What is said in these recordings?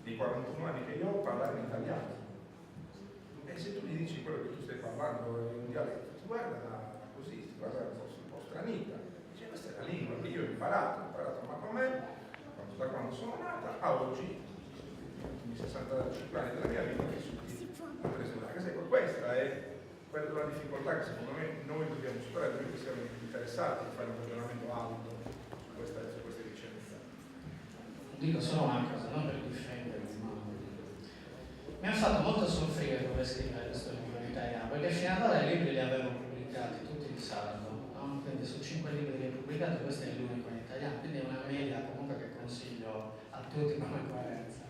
nei 41 anni che io ho, parlare in italiano. E se tu gli dici quello che tu stai parlando in un dialetto, ti guarda così, ti guarda un po' stranita. Dice, questa è la lingua che io ho imparato, ma con me, da quando sono nata a oggi, i 65 anni della mia vita, ho vissuti a Tresolaga. Questa è quella della difficoltà che secondo me noi dobbiamo superare, noi che siamo interessati a fare un ragionamento alto su queste vicende. Dico solo una cosa, non per difendermi, ma mi ha fatto molto soffrire dover scrivere questo libro in italiano, perché fino ad ora i libri li avevo pubblicati tutti in sardo, no? Quindi su 5 libri che ho pubblicato questo è l'unico in italiano, quindi è una media comunque che consiglio a tutti come coerenza.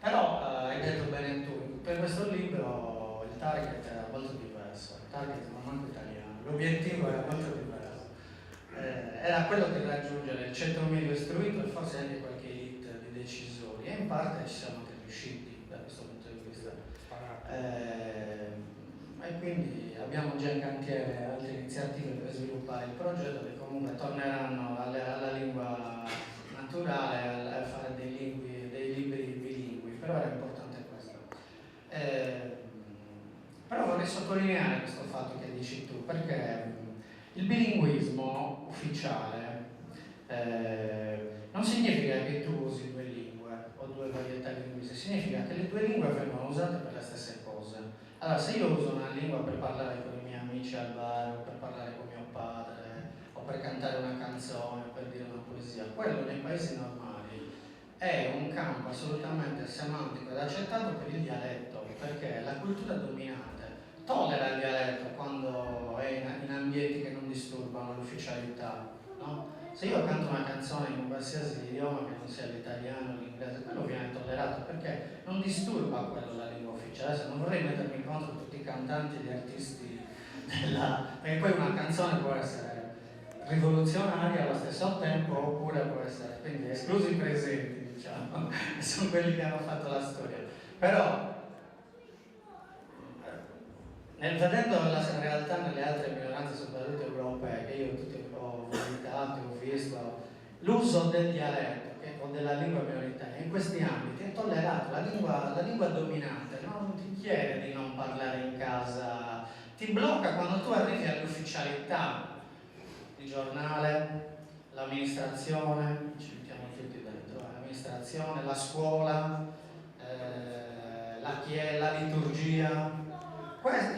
Però hai detto bene tu, per questo libro il target era molto diverso, il target non manco italiano, l'obiettivo era molto diverso, era quello di raggiungere il centro medio istruito e forse anche qualche hit di decisori, e in parte ci siamo anche riusciti da questo punto di vista. E quindi abbiamo già in cantiere altre iniziative per sviluppare il progetto che comunque torneranno alla lingua naturale, a fare dei libri bilingui, però era importante questo. Però vorrei sottolineare questo fatto che dici tu, perché il bilinguismo ufficiale non significa che tu usi due lingue o due varietà linguistiche, significa che le due lingue vengono usate per le stesse cose. Allora, se io uso una lingua per parlare con i miei amici al bar, o per parlare con mio padre, o per cantare una canzone, o per dire una poesia, quello nei paesi normali è un campo assolutamente semantico ed accettato per il dialetto, perché la cultura dominante tollera il dialetto quando è in ambienti che non disturbano l'ufficialità, no? Se io canto una canzone in un qualsiasi idioma che non sia l'italiano o l'inglese, quello viene tollerato perché non disturba quello la lingua ufficiale. Adesso non vorrei mettermi contro tutti i cantanti e gli artisti perché poi una canzone può essere rivoluzionaria allo stesso tempo, oppure può essere, quindi esclusi i presenti, diciamo, sono quelli che hanno fatto la storia. Però vedendo la realtà nelle altre minoranze, soprattutto europee, che io tutti ho visitato, ho visto, l'uso del dialetto o della lingua minoritaria in questi ambiti è tollerato. La lingua dominante non ti chiede di non parlare in casa, ti blocca quando tu arrivi all'ufficialità, il giornale, l'amministrazione, ci mettiamo tutti dentro, l'amministrazione, la scuola, la liturgia.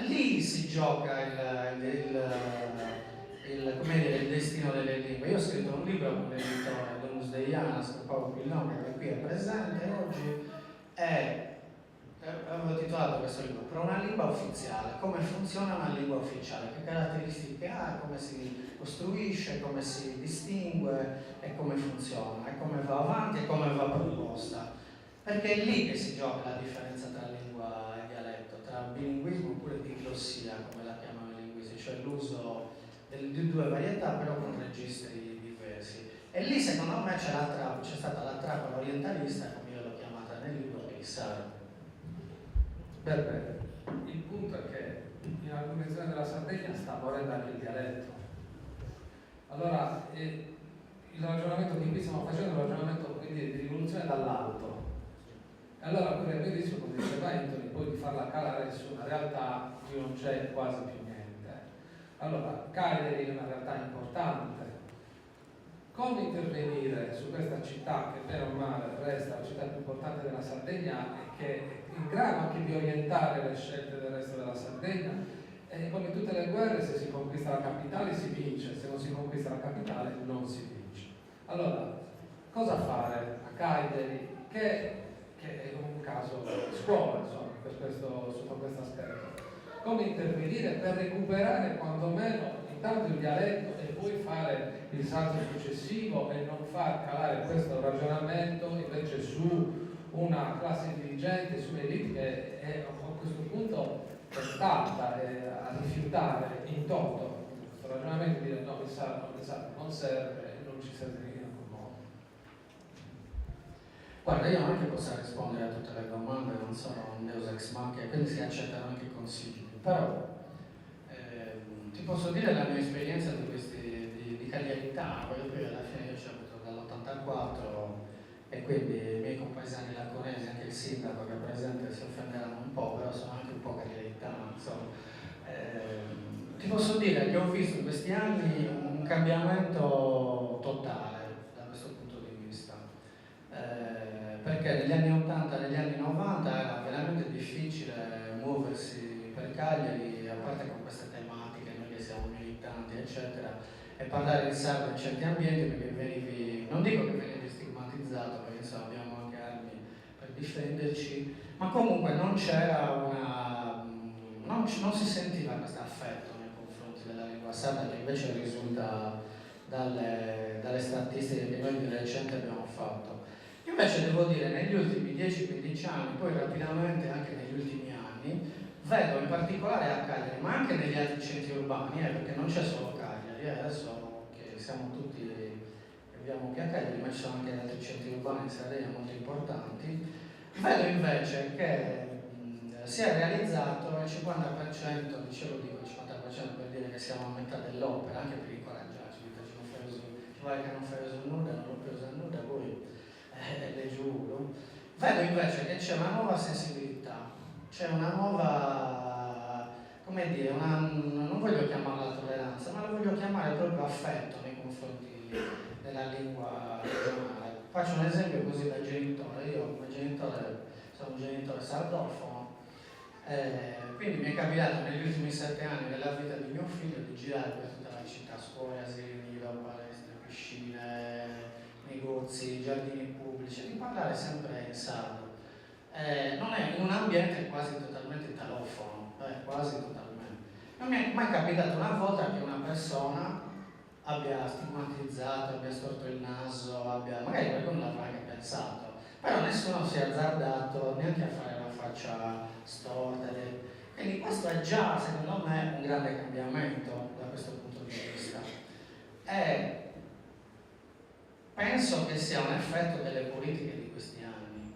Lì si gioca il destino delle lingue. Io ho scritto un libro con l'editore Domus Deianas, Paolo Pillone, che qui è presente oggi, e avevo titolato questo libro Per una lingua ufficiale, come funziona una lingua ufficiale, che caratteristiche ha, come si costruisce, come si distingue e come funziona, e come va avanti e come va proposta. Perché è lì che si gioca la differenza tra lingua e dialetto, tra bilinguismo oppure diglossia, come la chiamano i linguisti, cioè l'uso di due varietà però con registri diversi. E lì secondo me c'è stata la trappola orientalista, come io l'ho chiamata nel libro, che è il sardo. Beh, il punto è che in alcune zone della Sardegna sta morendo anche il dialetto. Allora, il ragionamento che qui stiamo facendo è un ragionamento quindi di rivoluzione dall'alto. E allora pure il rischio, come diceva Anthony, poi di farla calare su una realtà in cui non c'è quasi più niente. Allora, Cagliari è una realtà importante. Come intervenire su questa città che bene o male resta la città più importante della Sardegna e che è in grado anche di orientare le scelte del resto della Sardegna? E come tutte le guerre, se si conquista la capitale si vince, se non si conquista la capitale non si vince. Allora, cosa fare a Cagliari che è un caso scuola, insomma, sotto questo aspetto? Come intervenire per recuperare quantomeno intanto il dialetto e poi fare il salto successivo e non far calare questo ragionamento invece su una classe dirigente, sulle elite che è a questo punto tentata a rifiutare in toto questo ragionamento e dire no, il sardo non serve e non ci serve in alcun modo. Guarda, io anche posso rispondere a tutte le domande, non sono un deus ex machina, quindi si accettano anche i consigli, però ti posso dire la mia esperienza di cagliarità, voglio dire, alla fine io ci ho avuto dall'84 e quindi i miei compaesani laconesi, anche il sindaco che è presente si offenderanno un po', però sono anche un po' carità, insomma. Ti posso dire che ho visto in questi anni un cambiamento totale da questo punto di vista, perché negli anni 80 e negli anni 90 era veramente difficile muoversi per Cagliari, a parte con queste tematiche, noi che siamo militanti eccetera, e parlare in sardo in certi ambienti perché venivi, non dico che venivi stigmatizzato, perché insomma abbiamo anche armi per difenderci, ma comunque non c'era non si sentiva questo affetto nei confronti della lingua sarda, che invece risulta dalle statistiche che noi di recente abbiamo fatto. Invece devo dire, negli ultimi 10-15 anni, poi rapidamente anche negli ultimi anni, vedo in particolare a Cagliari, ma anche negli altri centri urbani, perché non c'è solo Cagliari, adesso che siamo tutti, viviamo qui a Cagliari, ma ci sono anche altri centri urbani in Sardegna molto importanti, vedo invece che si è realizzato il 50%, dicevo dico il 50% per dire che siamo a metà dell'opera, anche per incoraggiarci, ci vuole che non fai uso nulla, non ho preso nulla, poi le giuro. Vedo invece che c'è una nuova sensibilità, c'è una nuova, come dire, non voglio chiamarla tolleranza, ma la voglio chiamare proprio affetto nei confronti della lingua regionale. Faccio un esempio così da genitore, io come genitore sono un genitore sardofono, quindi mi è capitato negli ultimi 7 anni della vita di mio figlio di girare per tutta la città, scuole, asili nido, palestre, piscine, negozi, giardini pubblici, di parlare sempre in sardo. Non è in un ambiente quasi totalmente italofono, quasi totalmente. Non mi è mai capitato una volta che una persona abbia stigmatizzato, abbia storto il naso, magari qualcuno l'avrà anche pensato, però nessuno si è azzardato neanche a fare la faccia storta. Quindi questo è già, secondo me, un grande cambiamento da questo punto di vista. E penso che sia un effetto delle politiche di questi anni,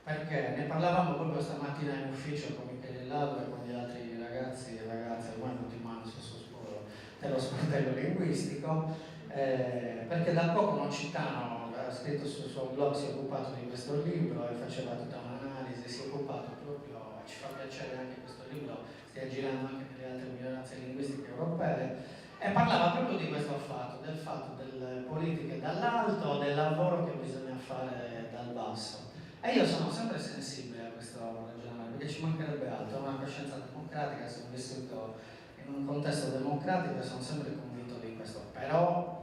perché ne parlavamo proprio stamattina in ufficio con Michele Ladro e con gli altri ragazzi e ragazze, ormai non ti mando sul sporo dello sportello linguistico, perché da poco Nocitano ha scritto sul suo blog, si è occupato di questo libro e faceva tutta un'analisi, si è occupato proprio, ci fa piacere anche che questo libro stia girando anche nelle altre minoranze linguistiche europee, e parlava proprio di questo fatto, del fatto delle politiche dall'alto, del lavoro che bisogna fare dal basso. E io sono sempre sensibile a questo ragionamento, perché ci mancherebbe altro, ho una coscienza democratica, sono vissuto in un contesto democratico e sono sempre convinto di questo, però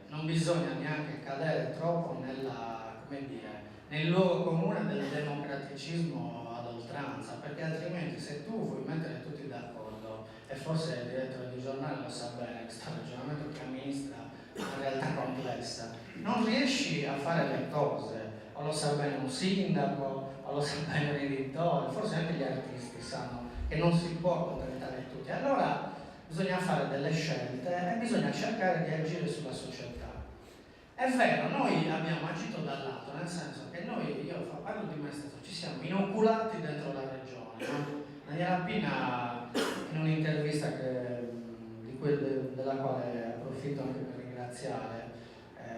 non bisogna neanche cadere troppo nel luogo comune del democraticismo ad oltranza, perché altrimenti se tu vuoi mettere tutti d'accordo, e forse il direttore di giornale lo sa bene, questo ragionamento che amministra una realtà complessa, non riesci a fare le cose, o lo sa bene un sindaco, o lo sa bene un editore, forse anche gli artisti sanno che non si può accontentare tutti, allora bisogna fare delle scelte e bisogna cercare di agire sulla società. È vero, noi abbiamo agito dal lato, nel senso che noi, io parlo di me stesso, ci siamo inoculati dentro la regione, no? Daniela Pina, in un'intervista della quale approfitto anche per ringraziare,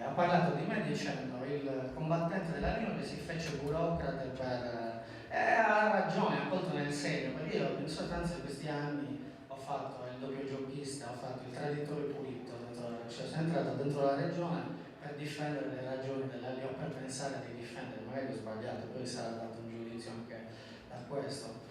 ha parlato di me dicendo il combattente della lingua che si fece burocrate per... ha ragione, ha colto nel segno, perché io in sostanza in questi anni ho fatto il doppio giochista, ho fatto il traditore pulito, cioè sono entrato dentro la regione per difendere le ragioni della lingua, per pensare di difendere, magari ho sbagliato, poi sarà dato un giudizio anche da questo.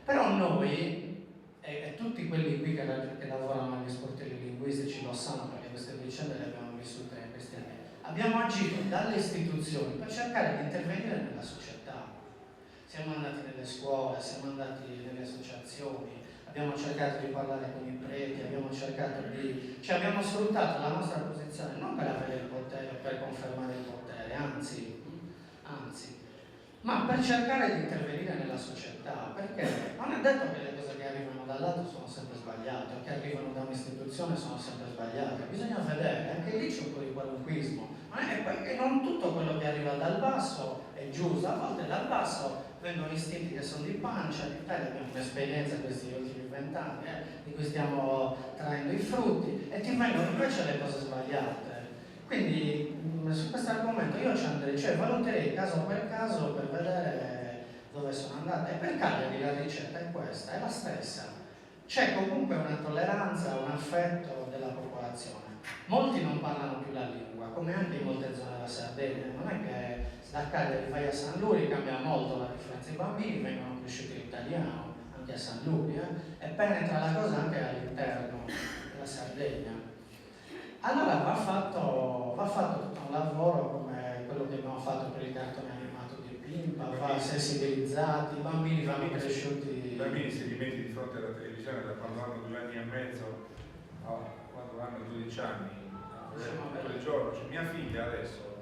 Però noi, e tutti quelli qui che lavorano agli sportelli linguistici lo sanno, perché queste vicende le abbiamo vissute in questi anni, abbiamo agito dalle istituzioni per cercare di intervenire nella società. Siamo andati nelle scuole, siamo andati nelle associazioni, abbiamo cercato di parlare con i preti, abbiamo sfruttato la nostra posizione non per avere il potere o per confermare il potere, anzi, ma per cercare di intervenire nella società, perché non è detto che le cose che arrivano dall'alto sono sempre sbagliate, o che arrivano da un'istituzione sono sempre sbagliate, bisogna vedere, anche lì c'è un po' di qualunquismo, e non tutto quello che arriva dal basso è giusto, a volte dal basso vengono istinti che sono di pancia, in Italia abbiamo un'esperienza in questi ultimi 20 anni, di cui stiamo traendo i frutti, e ti vengono invece le cose sbagliate. Quindi su questo argomento io ci andrei, cioè valuterei caso per caso per vedere dove sono andate. E per Cagliari la ricetta è questa, è la stessa. C'è comunque una tolleranza, un affetto della popolazione. Molti non parlano più la lingua, come anche in molte zone della Sardegna. Non è che da Cagliari vai a San Luri cambia molto la differenza. I bambini vengono cresciuti in italiano, anche a San Luri, e penetra la cosa anche all'interno della Sardegna. Allora va fatto tutto un lavoro come quello che abbiamo fatto per il cartone animato di Pimpa, va sensibilizzati, i bambini vanno cresciuti. I bambini se li metti di fronte alla televisione da quando hanno 2 anni e mezzo a quando hanno 12 anni, quel giorno, cioè mia figlia adesso,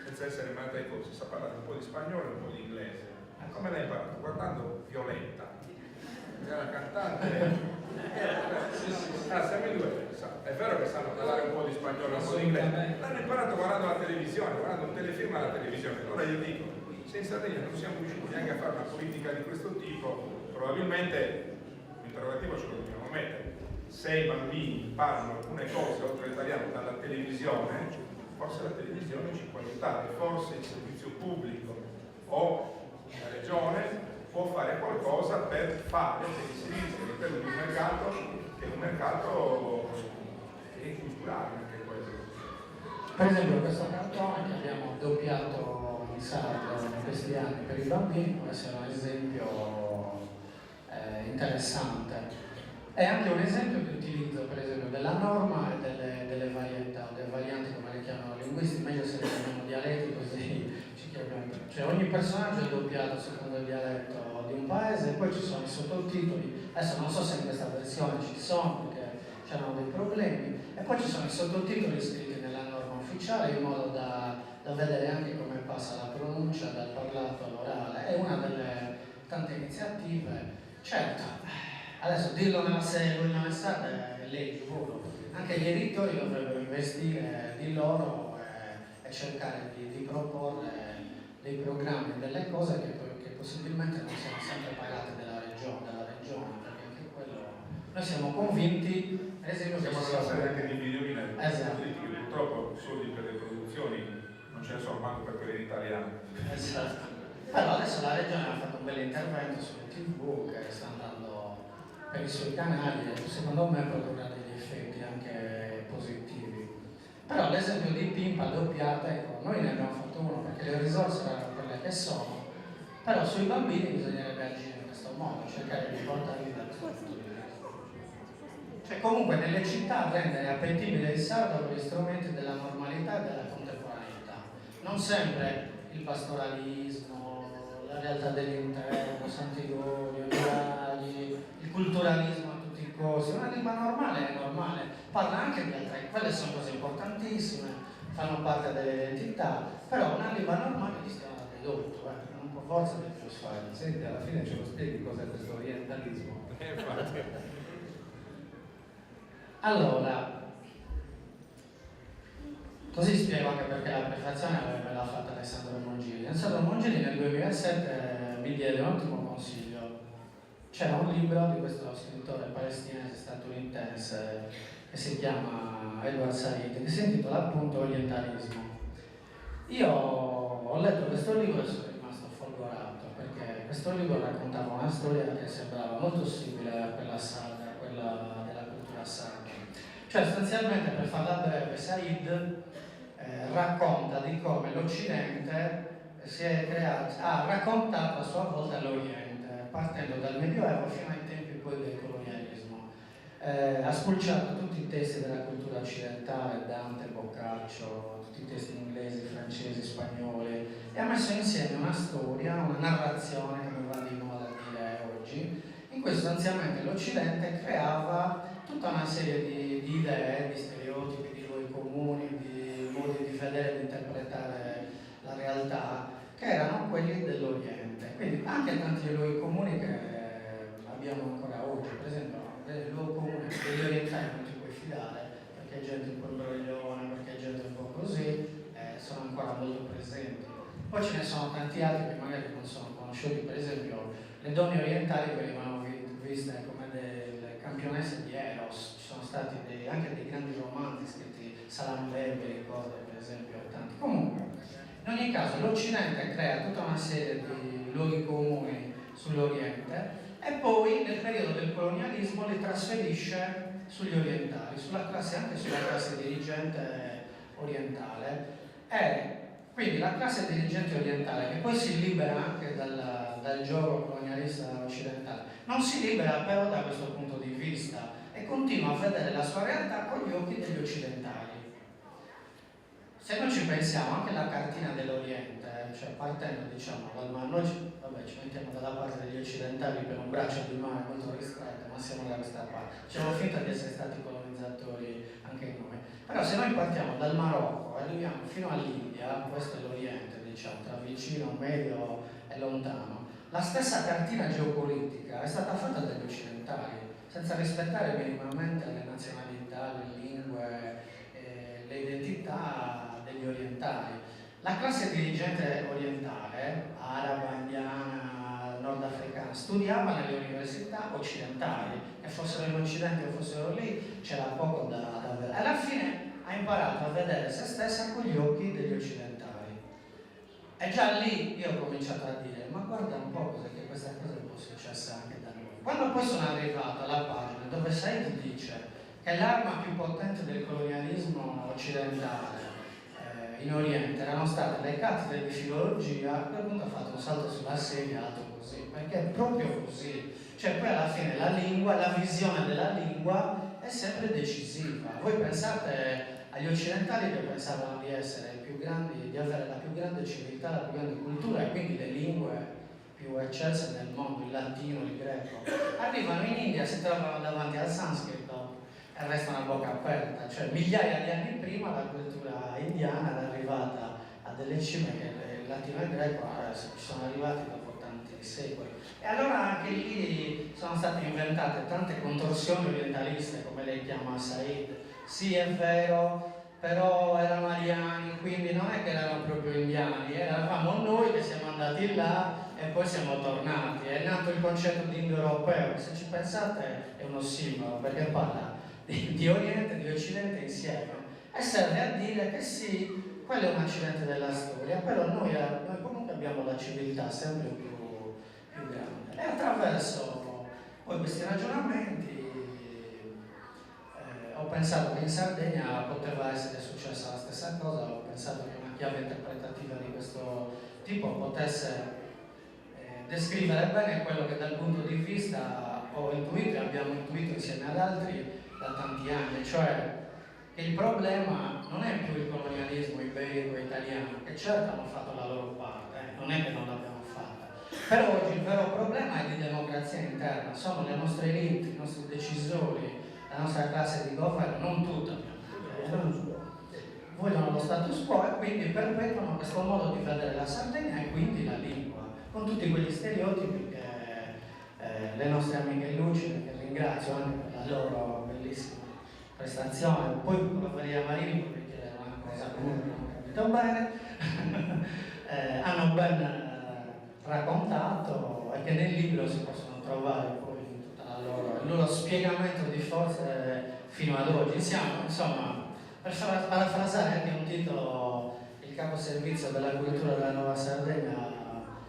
senza essere malata ai corsi, sa parlare un po' di spagnolo e un po' di inglese. Come l'hai imparato? Guardando Violetta, era una cantante. Siamo in due. È vero che sanno parlare un po' di spagnolo e un po' di inglese, l'hanno imparato guardando la televisione, guardando un telefilm alla televisione. Allora io dico, se in Sardegna non siamo riusciti neanche a fare una politica di questo tipo, probabilmente l'interrogativo ce lo dobbiamo mettere. Se i bambini imparano alcune cose oltre all'italiano dalla televisione, forse la televisione ci può aiutare, forse il servizio pubblico o la regione può fare qualcosa per fare dei servizi all'interno di un mercato che è un mercato che è culturale anche questo. Per esempio questo cartone che abbiamo doppiato in sardo in questi anni per i bambini può essere un esempio interessante. È anche un esempio di utilizzo per esempio della norma e delle varietà o delle varianti come le chiamano i linguisti, meglio se le chiamiamo dialetti così ci chiamiamo. Cioè ogni personaggio è doppiato secondo il dialetto di un paese e poi ci sono i sottotitoli, adesso non so se in questa versione ci sono perché c'erano dei problemi, e poi ci sono i sottotitoli scritti nella norma ufficiale in modo da vedere anche come passa la pronuncia dal parlato all'orale. È una delle tante iniziative, certo. Adesso dirlo nella serie universale è legge, anche gli editori dovrebbero investire di loro e cercare di proporre dei programmi, delle cose che possibilmente non sono sempre pagate dalla regione, perché anche quello noi siamo convinti, ad esempio siamo nella serie anche di videogame, esatto. Purtroppo soldi per le produzioni non ce ne sono manco per quelle in italiano. Esatto. Però adesso la regione ha fatto un bel intervento sulle TV che sta andando per i suoi canali e secondo me produrrà degli effetti anche positivi. Però l'esempio di Pimpa doppiata, ecco, noi ne abbiamo fatto uno perché le risorse erano quelle che sono, però sui bambini bisognerebbe agire in questo modo, cercare di portarli da questo punto di vista. Cioè comunque nelle città rendere appetibile il sardo con gli strumenti della normalità e della contemporaneità. Non sempre il pastoralismo, la realtà dell'interno, Sant'Igorio, il culturalismo a tutti i costi. Una lingua normale è normale, parla anche di altre, quelle sono cose importantissime, fanno parte dell'identità, però una lingua normale rischia di ridotto, non può forza di più fare. Senti, alla fine ce lo spieghi cos'è questo orientalismo? Allora, così spiego anche perché la prefazione me l'ha fatta Alessandro Mongili. Alessandro Mongili nel 2007 mi diede un ottimo consiglio. C'era un libro di questo scrittore palestinese statunitense che si chiama Edward Said, che si intitola appunto Orientalismo. Io ho letto questo libro e sono rimasto folgorato, perché questo libro raccontava una storia che sembrava molto simile a quella sarda, a quella della cultura sarda. Cioè sostanzialmente, per farla breve, Said racconta di come l'Occidente ha raccontato a sua volta l'Oriente, partendo dal Medioevo fino ai tempi poi del colonialismo. Ha spulciato tutti i testi della cultura occidentale, Dante, Boccaccio, tutti i testi inglesi, francesi, spagnoli, e ha messo insieme una storia, una narrazione, come va di moda dire oggi, in cui sostanzialmente l'Occidente creava tutta una serie di idee, di stereotipi, di luoghi comuni, di modi di vedere e di interpretare la realtà, che erano quelli dell'Oriente. Quindi anche tanti luoghi comuni che abbiamo ancora oggi, per esempio il luogo comune degli orientali non ti puoi fidare, perché gente un po' imbroglione, perché gente un po' così, sono ancora molto presenti. Poi ce ne sono tanti altri che magari non sono conosciuti, per esempio le donne orientali venivano viste come delle campionessa di Eros, ci sono stati anche dei grandi romanzi scritti, Salammbê, ricordo per esempio, tanti. Comunque, in ogni caso l'Occidente crea tutta una serie di luoghi comuni sull'Oriente e poi nel periodo del colonialismo li trasferisce sugli orientali, anche sulla classe dirigente orientale. E quindi la classe dirigente orientale, che poi si libera anche dal gioco colonialista occidentale, non si libera però da questo punto di vista e continua a vedere la sua realtà con gli occhi degli occidentali. Se noi ci pensiamo, anche la cartina dell'Oriente, cioè partendo diciamo dal mare, noi ci mettiamo dalla parte degli occidentali per un braccio di mare molto ristretto, ma siamo da questa parte, facciamo finta di essere stati colonizzatori anche noi. Però se noi partiamo dal Marocco e arriviamo fino all'India, questo è l'Oriente, diciamo, tra vicino, medio e lontano, la stessa cartina geopolitica è stata fatta dagli occidentali, senza rispettare minimamente le nazionalità, le lingue, le identità degli orientali. La classe dirigente orientale, araba, indiana, nordafricana, studiava nelle università occidentali, che fossero in Occidente o fossero lì, c'era poco da vedere. Alla fine ha imparato a vedere se stessa con gli occhi degli occidentali. E già lì io ho cominciato a dire, ma guarda un po' cos'è che questa cosa è un po' successa anche da noi. Quando poi sono arrivato alla pagina dove Said dice che l'arma più potente del colonialismo occidentale in Oriente erano state le cattedre di filologia, a quel punto ha fatto un salto sulla sedia alto così, perché è proprio così. Cioè poi alla fine la lingua, la visione della lingua è sempre decisiva. Voi pensate agli occidentali che pensavano di essere i più grandi, di avere la più grande civiltà, la più grande cultura e quindi le lingue più eccelse nel mondo, il latino, il greco. Arrivano in India, si trovano davanti al sanscrito e restano a bocca aperta, cioè migliaia di anni prima la cultura indiana era arrivata a delle cime che il latino e il greco ci sono arrivati dopo tanti secoli. E allora anche lì sono state inventate tante contorsioni orientaliste, come lei chiama Said. Sì, è vero, però erano ariani, quindi non è che erano proprio indiani, eravamo noi che siamo andati là e poi siamo tornati. È nato il concetto di indoeuropeo, che se ci pensate è un ossimoro, perché parla di Oriente e di Occidente insieme e serve a dire che sì, quello è un accidente della storia, però noi comunque abbiamo la civiltà sempre più grande. E attraverso poi questi ragionamenti ho pensato che in Sardegna poteva essere successa la stessa cosa, ho pensato che una chiave interpretativa di questo tipo potesse descrivere bene quello che dal punto di vista ho intuito e abbiamo intuito insieme ad altri da tanti anni, cioè che il problema non è più il colonialismo iberico e italiano, che certo hanno fatto la loro parte, non è che non l'abbiamo fatta, però oggi il vero problema è di democrazia interna, sono le nostre elite, i nostri decisori, la nostra classe di governo, non tutta, vogliono lo status quo e quindi perpetuano questo modo di vedere la Sardegna e quindi la lingua, con tutti quegli stereotipi che le nostre amiche lucide, che ringrazio anche per la loro bellissima prestazione, poi con la Maria Marini perché è una cosa comunque non ho capito bene, hanno ben raccontato e che nel libro si possono trovare poi in tutta il loro spiegamento di forze fino ad oggi. Siamo, insomma, per parafrasare anche un titolo, il capo servizio della cultura della Nuova Sardegna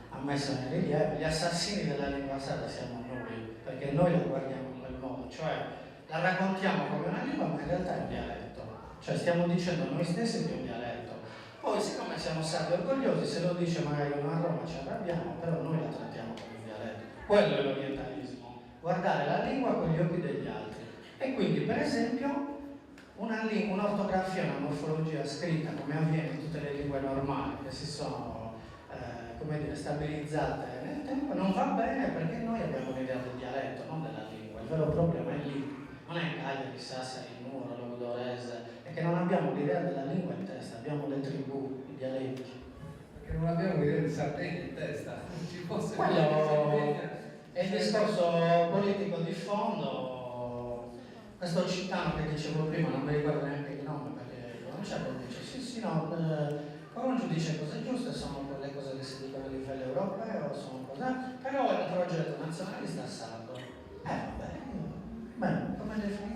ha messo in rilievo, gli assassini della lingua sarda siamo noi, perché noi la guardiamo in quel modo, cioè la raccontiamo come una lingua ma in realtà è un dialetto, cioè stiamo dicendo noi stessi che è un dialetto. Poi siccome siamo sardi orgogliosi, se lo dice magari uno a Roma ci arrabbiamo, però noi la trattiamo come un dialetto. Quello è l'orientalismo, guardare la lingua con gli occhi degli altri. E quindi per esempio un'ortografia, una morfologia scritta come avviene in tutte le lingue normali che si sono come dire, stabilizzate nel tempo non va bene perché noi abbiamo un'idea del dialetto, non della lingua. Il vero problema è lì, non è Cagliari, Sassari, Nuoro, Logudorese, è che non abbiamo l'idea della lingua in testa, abbiamo le tribù, i dialetti. Perché non abbiamo l'idea di Sardegna in testa, non ci fosse quello è il discorso politico di fondo. Questo Cittano che dicevo prima, non mi ricordo neanche il nome perché non c'è, dice sì no, Coroncio dice cose giuste, sono quelle cose che si dicono a livello europeo, sono cose, però è un progetto nazionalista sardo. Va bene,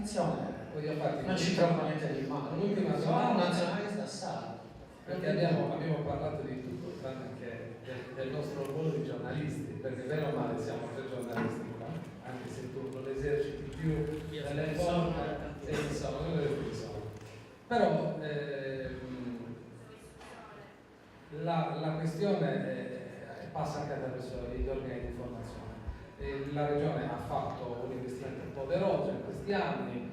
distinzione Voglio farti non ci trovo niente di male. l'ultima Sono un domanda, nazionalista sardo. perché abbiamo parlato di tutto, tranne che del nostro ruolo di giornalisti, perché bene o male siamo tre giornalisti qua, anche se tu non eserciti più delle forme, insomma, non le persone. Però la questione passa anche attraverso gli organi di informazione. La Regione ha fatto un investimento poderoso in questi anni.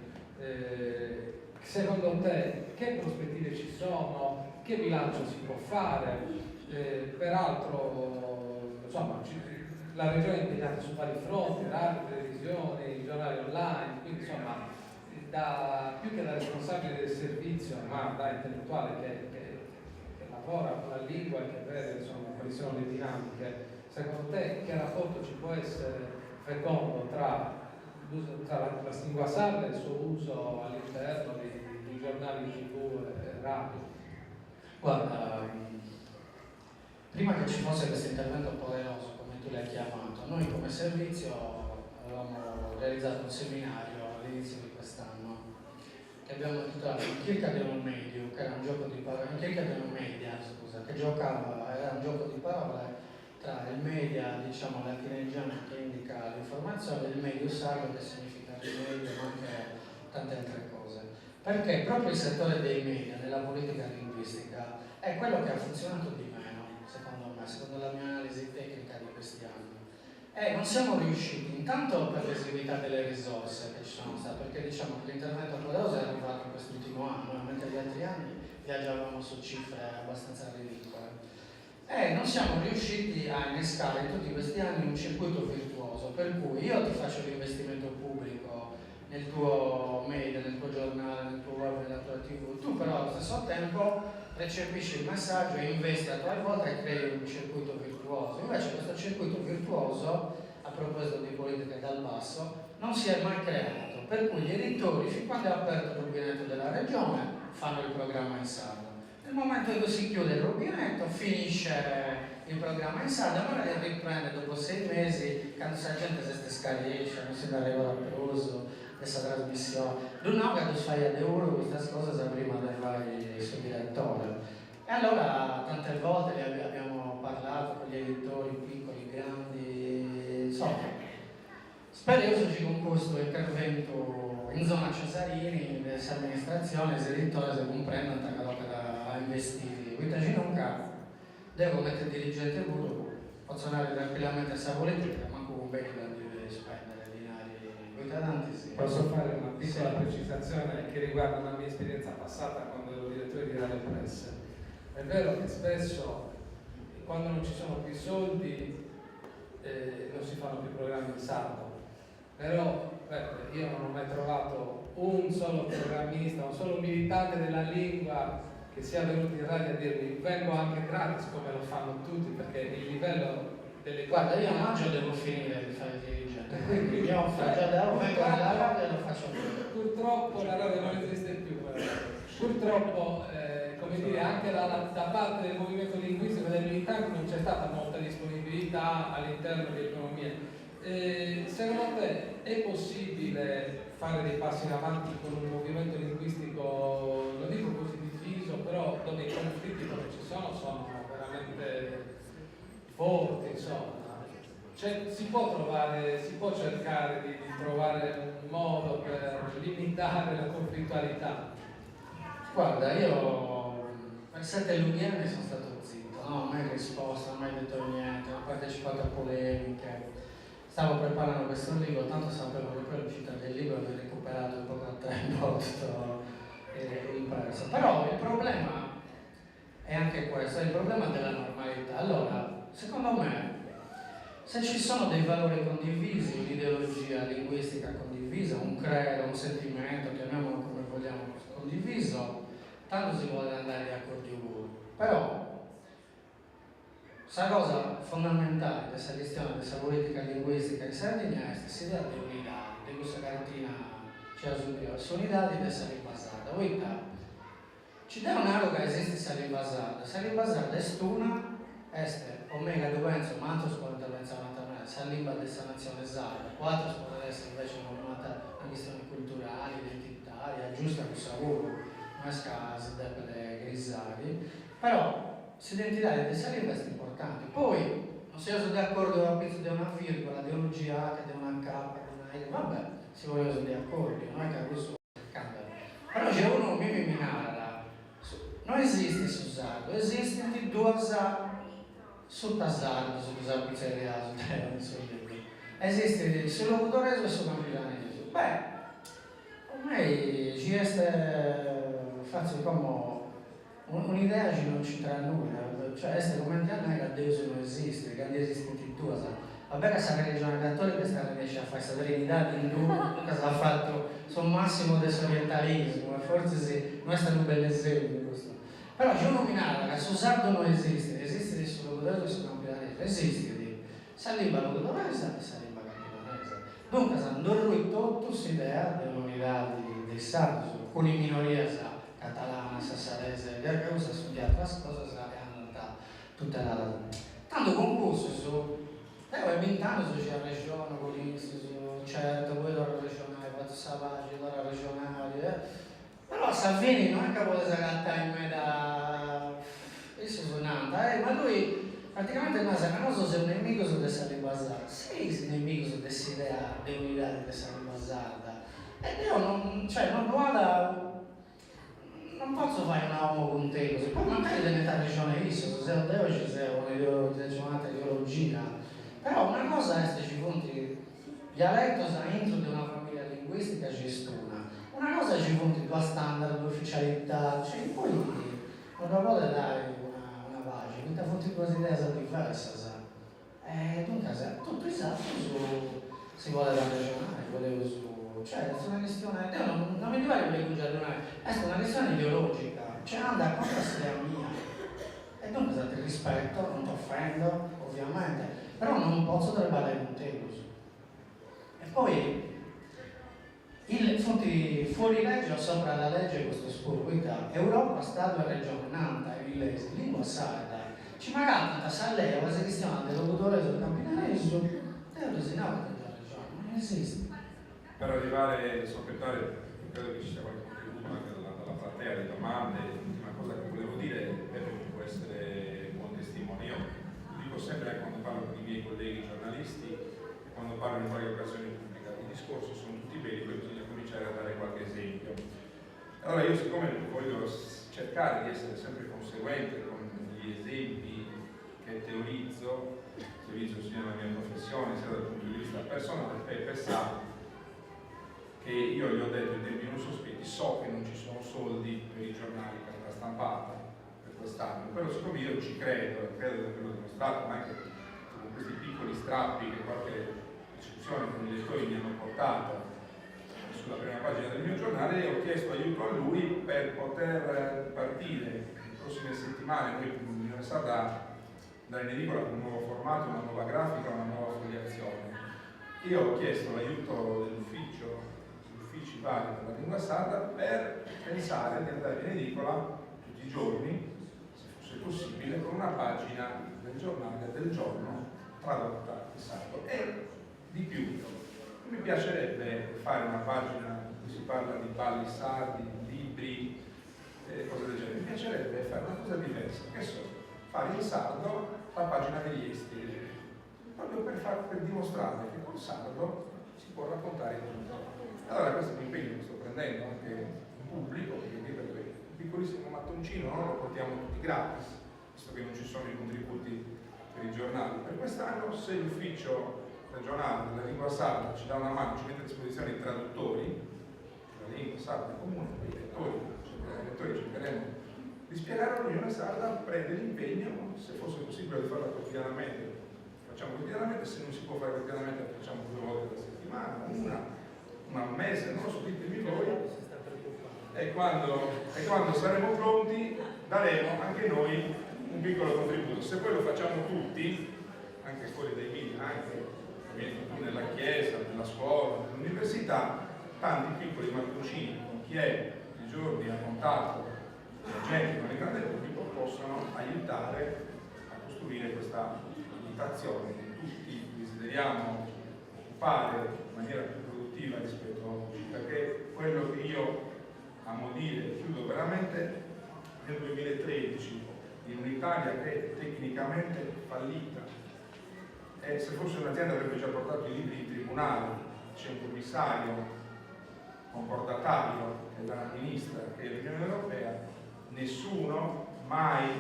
Secondo te che prospettive ci sono? Che bilancio si può fare? Peraltro, insomma, la Regione è impegnata su vari fronti, radio, televisione, giornali online, quindi insomma, più che da responsabile del servizio, ma da intellettuale che lavora con la lingua e che vede insomma quali sono le dinamiche, secondo te che rapporto ci può essere fecondo tra la lingua sarda e il suo uso all'interno di giornali, TV e radio? Guarda, prima che ci fosse questo intervento poderoso, come tu l'hai chiamato, noi come servizio avevamo realizzato un seminario all'inizio di quest'anno che abbiamo intitolato Kirkadiano Medium, che era un gioco di parole, Kirkadiano Media, scusa, che era un gioco di parole tra il media, diciamo, latineggiano che indica l'informazione e il medio sardo che significa rimedio, ma anche tante altre cose. Perché proprio il settore dei media nella politica linguistica è quello che ha funzionato di meno, secondo me, secondo la mia analisi tecnica di questi anni. E non siamo riusciti, intanto per l'esiguità delle risorse che ci sono state, perché diciamo che l'intervento poderoso è arrivato quest'ultimo anno, mentre gli altri anni viaggiavamo su cifre abbastanza ridicole. E non siamo riusciti a innescare in tutti questi anni un circuito virtuoso, per cui io ti faccio l'investimento pubblico nel tuo media, nel tuo giornale, nel tuo web, nella tua TV, tu però allo stesso tempo recepisci il messaggio e investi a tua volta e crei un circuito virtuoso. Invece questo circuito virtuoso, a proposito di politica dal basso, non si è mai creato, per cui gli editori, fin quando è aperto il rubinetto della regione, fanno il programma in sardo. Nel momento in cui si chiude il rubinetto, finisce il programma in sardo, magari riprende dopo 6 mesi, quando la gente si scarisce, non si dà regola per uso, questa trasmissione. Non che tu fai ad euro queste cose prima di fare il suo direttore. E allora tante volte abbiamo parlato con gli editori piccoli, grandi, insomma. Spero che con questo intervento in zona Cesarini, le amministrazioni, gli editori si comprendono quello che ha investito. Quindi nunca devo mettere dirigente pure, posso andare tranquillamente a questa politica, ma con un bel di spendere dinari. Sì. Posso fare una piccola precisazione che riguarda una mia esperienza passata quando ero direttore di Radio Press. È vero che spesso quando non ci sono più soldi non si fanno più programmi in sardo, però io non ho mai trovato un solo programmista, un solo militante della lingua che sia venuto in radio a dirmi vengo anche gratis come lo fanno tutti, perché il livello delle... Guarda, io a maggio devo finire di fare il dirigente, quindi io vengo alla radio e lo faccio più. Purtroppo la radio non esiste più, purtroppo come dire, anche da parte del movimento linguistico e dei militanti non c'è stata molta disponibilità all'interno dell'economia. Secondo te è possibile fare dei passi in avanti con un movimento linguistico, non dico così diffuso, però dove i conflitti dove ci sono veramente forti, insomma? Cioè, si può cercare di trovare un modo per limitare la conflittualità? Guarda, io per 7 lunghi anni sono stato zitto, non ho mai risposto, non ho mai detto niente, non ho partecipato a polemiche. Stavo preparando questo libro, tanto sapevo che poi l'uscita del libro avrei recuperato un po' a tempo tutto impresso. Però il problema è anche questo, è il problema della normalità. Allora, secondo me, se ci sono dei valori condivisi, un'ideologia linguistica condivisa, un credo, un sentimento, chiamiamolo come vogliamo, condiviso, tanto si vuole andare d'accordo ovunque. Però, la cosa fondamentale della questione della politica linguistica in Sardegna è che si dà delle unità, di questa cartina c'è subito, sono unità di essere basata. Unità. Ci dà un'aroga esiste sali basata è stuna, este Omega Duenzo, Manto scuola pensa a Salimba destinazione sarda, 4 scuola essere invece normata a questioni culturali, identitarie, giusta che savuro, non è scasa delle grisari, però l'identità di Salimba è importante. Poi, non se io sono d'accordo con la pizza di una virgola, di un GH, di una K, di una I, vabbè, se vogliono sono d'accordo, non è che questo cambia. Però c'è uno che mi minara, non esiste su sardo, esiste di due su tasardo, su questa pizzeria, su esiste solo Cotoreso e su Campidanese. Beh, ormai ci faccio come un'idea ci non c'entra nulla, cioè essere come anni che Dio non esiste, che Dio esiste in tu, vabbè che sa che regione cattolica sta riesce a fare questa trinità di indù, che ha fatto sul massimo dell'orientalismo, e forse sì, non è stato un bel esempio questo. Però c'è un nominato che su sardo non esiste, esiste solo Cotoreso e su Campidanese, esiste di Salimba Cotoreso e Salimba Campidanese. Dunque, Sandorru tutto si idea dell'unità del sardo, con le minorie catalana, sassarese, che cosa studiare, altre cose che hanno da tutelare. Tanto concorso su, è 20 anni su c'è la regione, con l'Istituto, certo, poi l'ora regionale, fatto Savaggi, l'ora regionale, però Salvini non è che vuole sagattare in me da... Questo suonata, ma lui praticamente noi sappiamo non so se un nemico su essere basata, sì, se un nemico su questa idea di unità di essere basata, e io non, cioè, non vado non posso fare un uomo con te così, poi magari deve metà regione visto, se Deo ci sia un'altra ideologia, però una cosa è se ci punti dialetto dentro di una famiglia linguistica ci stuna, una cosa è ci punti due standard, due ufficialità, cioè poi non vuole dare una pagina, quindi fonti due idee sono diverse, dunque tutto esatto si vuole la regionale, volevo su. Cioè, è una questione, non mi dico che voglio è una questione ideologica, cioè anda contro la storia mia. E dunque ti rispetto, non ti offendo, ovviamente, però non posso trovare con te così. E poi fuori legge o sopra la legge questo spurguità, Europa, Stato e Regione, Nanta, Inglese, lingua sarda, ci magari tanta salleva, se questione dell'autore sul campinaneso, e rosinava della regione, non esiste. Per arrivare a sospettare, credo che ci sia qualche contributo anche dalla platea di domande. L'ultima cosa che volevo dire, Peppe può essere buon testimone. Io lo dico sempre quando parlo con i miei colleghi giornalisti e quando parlo in qualche occasione pubblica, i discorsi sono tutti belli, poi bisogna cominciare a dare qualche esempio. Allora io, siccome voglio cercare di essere sempre conseguente con gli esempi che teorizzo sia nella mia professione sia dal punto di vista personale, Peppe sa che io gli ho detto in tempi non sospetti, so che non ci sono soldi per i giornali, per la stampata, per quest'anno, però siccome io ci credo di averlo dimostrato, ma anche con questi piccoli strappi che qualche discussione con i lettori mi hanno portato sulla prima pagina del mio giornale, ho chiesto aiuto a lui per poter partire nelle prossime settimane, noi in Unione Sarda dare in edicola con un nuovo formato, una nuova grafica, una nuova fogliazione. Io ho chiesto l'aiuto dell'ufficio vari per la lingua sarda per pensare di andare in edicola tutti i giorni, se fosse possibile, con una pagina del giornale del giorno tradotta in sardo. E di più, mi piacerebbe fare una pagina in cui si parla di balli sardi, di libri, cose del genere. Mi piacerebbe fare una cosa diversa, che so, fare in sardo la pagina degli esteri, proprio per dimostrare che col sardo si può raccontare tutto. Allora questo è un impegno che sto prendendo anche in pubblico, perché un piccolissimo mattoncino non lo portiamo tutti gratis, visto che non ci sono i contributi per i giornali. Per quest'anno, se l'ufficio regionale della lingua sarda ci dà una mano, ci mette a disposizione i traduttori, la lingua sarda è comune, i lettori cercheremo di spiegarlo, l'Unione Sarda prende l'impegno, se fosse possibile di farlo quotidianamente, facciamo quotidianamente, se non si può fare quotidianamente facciamo 2 volte alla settimana, una al mese, non lo so, ditemi voi, e quando saremo pronti daremo anche noi un piccolo contributo. Se poi lo facciamo tutti, anche fuori dai media, anche nella chiesa, nella scuola, nell'università, tanti piccoli mattoncini con chi è tutti i giorni a contatto con la gente, con il grande pubblico, possono aiutare a costruire costruire questa abitazione che tutti desideriamo occupare in maniera più produttiva rispetto a oggi, perché quello che io amo dire, chiudo veramente, nel 2013 in un'Italia che è tecnicamente fallita, e se fosse un'azienda avrebbe già portato i libri in tribunale, c'è un commissario concordatario che la ministra, che è l'Unione Europea, nessuno mai,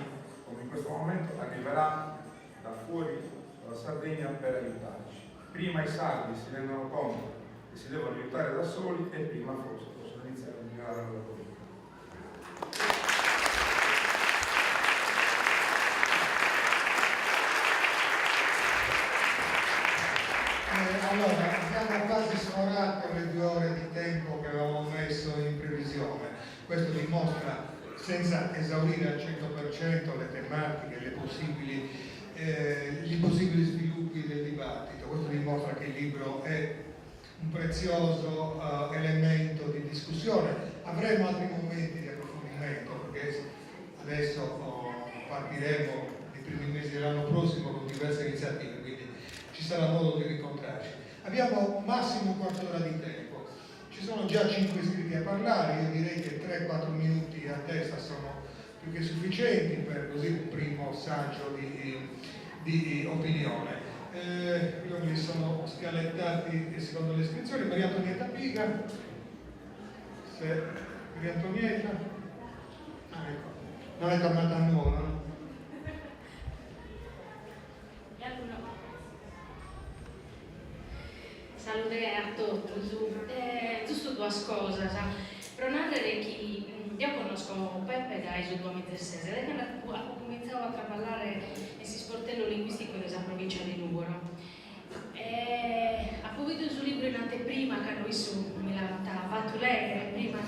come in questo momento, arriverà da fuori dalla Sardegna per aiutarci. Prima i sardi si rendono conto che si devono aiutare da soli e prima forse possono iniziare a migliorare la loro vita. Allora, abbiamo quasi sforato le 2 ore di tempo che avevamo messo in previsione. Questo dimostra, senza esaurire al 100% le tematiche, i possibili sviluppi del dibattito, questo dimostra che il libro è un prezioso elemento di discussione. Avremo altri momenti di approfondimento, perché adesso partiremo nei primi mesi dell'anno prossimo con diverse iniziative, quindi ci sarà modo di rincontrarci. Abbiamo massimo un quarto d'ora di tempo. Ci sono già 5 iscritti a parlare, io direi che 3-4 minuti a testa sono più che sufficienti per così un primo saggio di opinione. Io li sono scalettati secondo le iscrizioni. Maria Antonietta Piga. Maria Antonietta? Ah, ecco. Non è tornata a nuovo, no? Salute a tutti, giusto 2 cose. Per non avere chi, io conosco Peppe da Iso 2006, ed è che ha cominciato a parlare in sportello linguistico della provincia di Nuoro. Ha pubblicato il suo libro in anteprima, che lui me l'ha fatto leggere prima